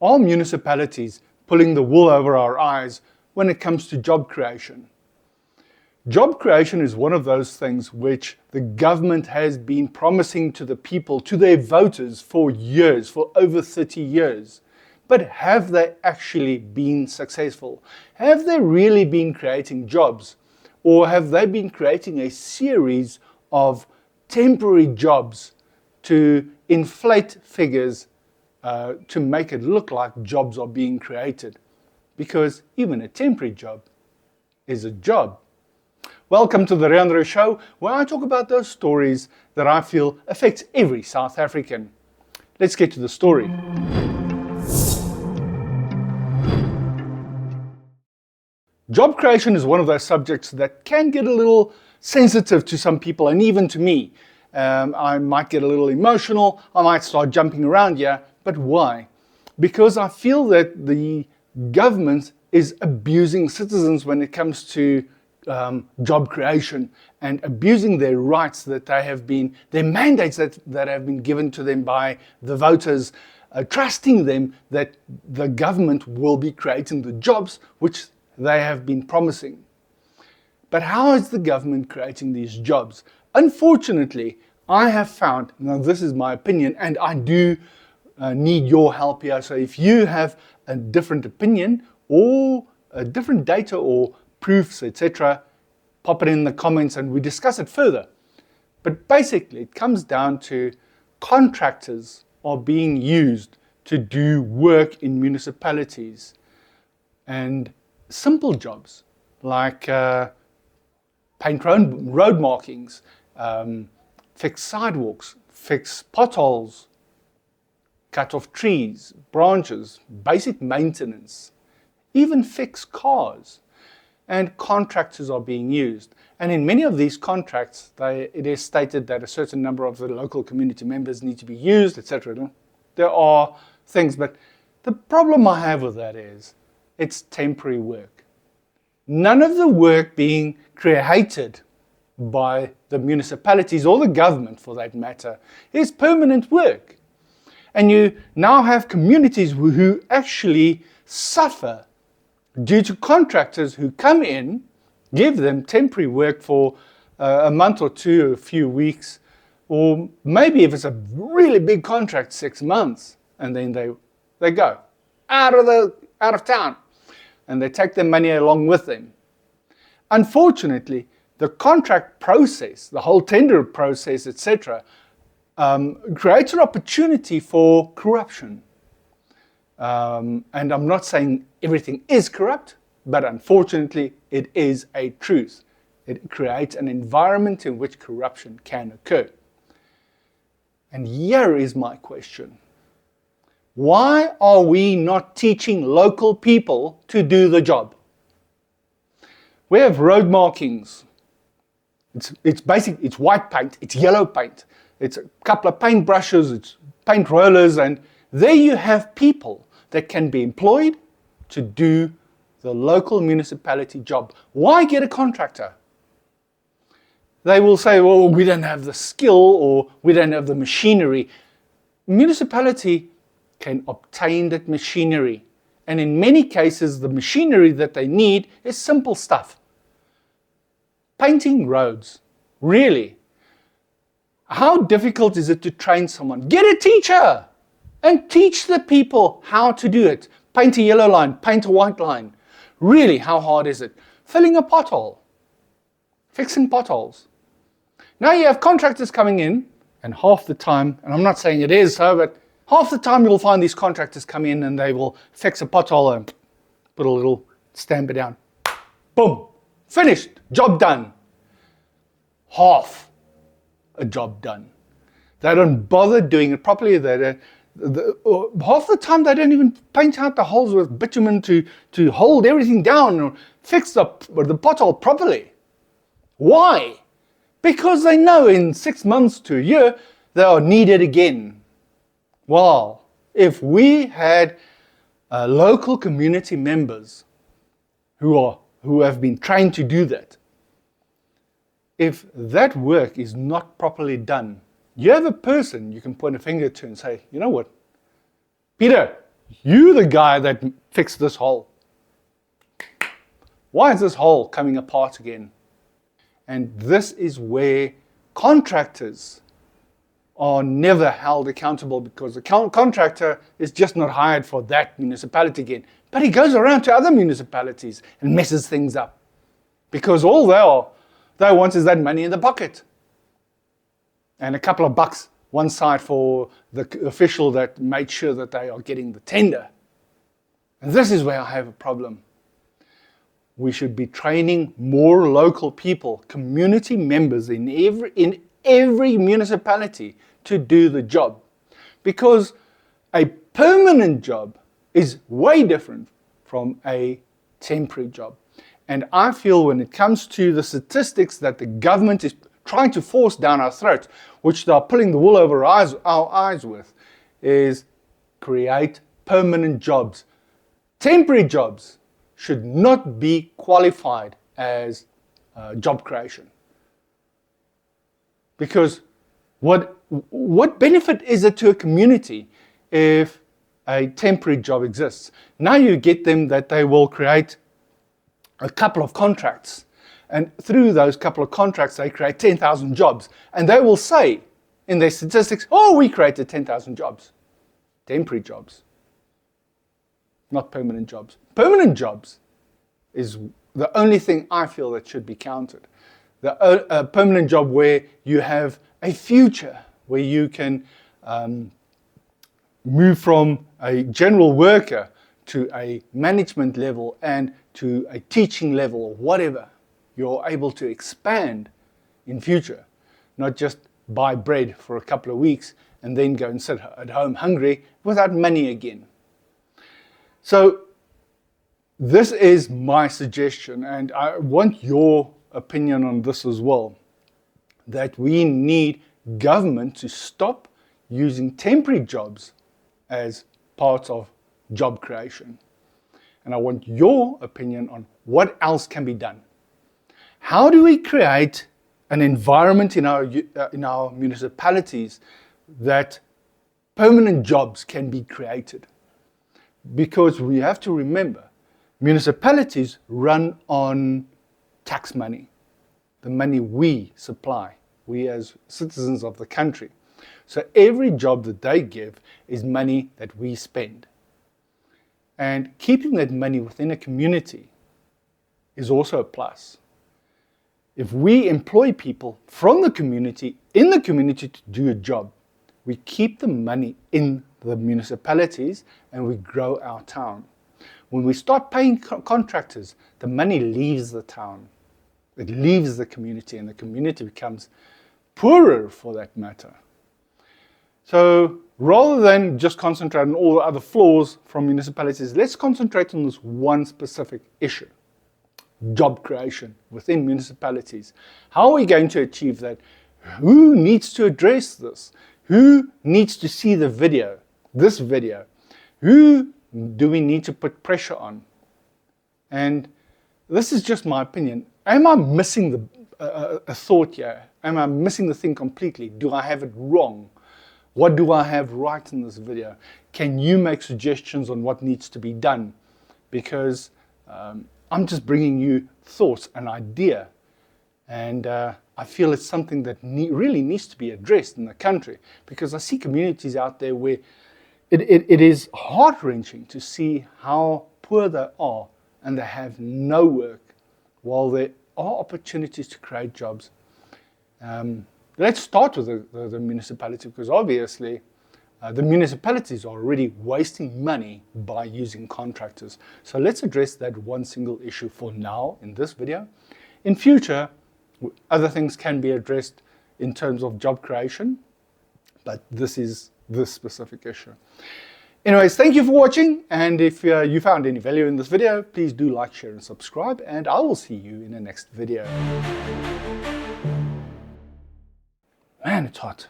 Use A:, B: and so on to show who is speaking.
A: Are municipalities pulling the wool over our eyes when it comes to job creation? Job creation is one of those things which the government has been promising to the people, to their voters for years, for over 30 years. But have they actually been successful? Have they really been creating jobs? Or have they been creating a series of temporary jobs to inflate figures to make it look like jobs are being created? Because even a temporary job is a job. Welcome to the Reandro Show, where I talk about those stories that I feel affect every South African. Let's get to the story. Job creation is one of those subjects that can get a little sensitive to some people, and even to me. I might get a little emotional, I might start jumping around here, but why? Because I feel that the government is abusing citizens when it comes to job creation and abusing their rights that they have been, their mandates that have been given to them by the voters, trusting them that the government will be creating the jobs which they have been promising. But how is the government creating these jobs? Unfortunately, I have found, now this is my opinion, and I do need your help here, so if you have a different opinion or a different data or proofs, etc., pop it in the comments and we discuss it further. But basically, it comes down to contractors are being used to do work in municipalities. And simple jobs like paint road markings, fix sidewalks, fix potholes, cut off trees, branches, basic maintenance, even fix cars. And contractors are being used. And in many of these contracts, it is stated that a certain number of the local community members need to be used, etc. There are things, but the problem I have with that is it's temporary work. None of the work being created by the municipalities or the government, for that matter, is permanent work. And you now have communities who actually suffer due to contractors who come in, give them temporary work for a month or two, a few weeks, or maybe if it's a really big contract, 6 months, and then they go out of town, and they take their money along with them. Unfortunately, the contract process, the whole tender process, etc., creates an opportunity for corruption. And I'm not saying everything is corrupt, but unfortunately it is a truth. It creates an environment in which corruption can occur. And here is my question. Why are we not teaching local people to do the job? We have road markings. It's basic, it's white paint, it's yellow paint, it's a couple of paint brushes, it's paint rollers, and there you have people that can be employed to do the local municipality job. Why get a contractor? They will say, well, we don't have the skill or we don't have the machinery. Municipality can obtain that machinery. And in many cases, the machinery that they need is simple stuff. Painting roads, really. How difficult is it to train someone? Get a teacher and teach the people how to do it. Paint a yellow line, paint a white line. Really, how hard is it? Filling a pothole, fixing potholes. Now you have contractors coming in, and half the time, and I'm not saying it is so, but half the time you'll find these contractors come in and they will fix a pothole and put a little stamp it down. Boom, finished, job done. Half a job done. They don't bother doing it properly. Half the time they don't even paint out the holes with bitumen to hold everything down or fix the pothole properly. Why? Because they know in 6 months to a year they are needed again. Well, if we had local community members who have been trained to do that, if that work is not properly done, you have a person you can point a finger to and say, you know what, Peter, You the guy that fixed this hole. Why is this hole coming apart again? And this is where contractors are never held accountable, because the contractor is just not hired for that municipality again. But he goes around to other municipalities and messes things up, because all they want is that money in the pocket. And a couple of bucks one side for the official that made sure that they are getting the tender. And this is where I have a problem. We should be training more local people, community members in every municipality to do the job. Because a permanent job is way different from a temporary job. And I feel when it comes to the statistics that the government is trying to force down our throats, which they are pulling the wool over our eyes with, is create permanent jobs. Temporary jobs should not be qualified as job creation. Because what benefit is it to a community if a temporary job exists? Now you get them that they will create a couple of contracts, and through those couple of contracts they create 10,000 jobs, and they will say in their statistics, oh, we created 10,000 jobs. Temporary jobs, not permanent jobs. Permanent jobs is the only thing I feel that should be counted. A permanent job where you have a future, where you can move from a general worker to a management level and to a teaching level or whatever. You're able to expand in future, not just buy bread for a couple of weeks and then go and sit at home hungry without money again. So this is my suggestion, and I want your opinion on this as well, that we need government to stop using temporary jobs as part of job creation. And I want your opinion on what else can be done. How do we create an environment in our municipalities that permanent jobs can be created? Because we have to remember, municipalities run on tax money, the money we supply, we as citizens of the country. So every job that they give is money that we spend. And keeping that money within a community is also a plus. If we employ people from the community, in the community to do a job, we keep the money in the municipalities and we grow our town. When we start paying contractors, the money leaves the town. It leaves the community, and the community becomes poorer for that matter. So rather than just concentrate on all the other flaws from municipalities, let's concentrate on this one specific issue: job creation within municipalities. How are we going to achieve that? Who needs to address this? Who needs to see the video, this video? Who do we need to put pressure on? And this is just my opinion. Am I missing a thought here? Am I missing the thing completely? Do I have it wrong? What do I have right in this video? Can you make suggestions on what needs to be done? Because I'm just bringing you thoughts, an idea. And I feel it's something that really needs to be addressed in the country, because I see communities out there where it is heart-wrenching to see how poor they are and they have no work, while there are opportunities to create jobs. Let's start with the municipality, because obviously the municipalities are already wasting money by using contractors. So let's address that one single issue for now in this video. In future, other things can be addressed in terms of job creation, but this is this specific issue. Anyways, thank you for watching, and if you found any value in this video, please do like, share and subscribe, and I will see you in the next video. Man, it's hot.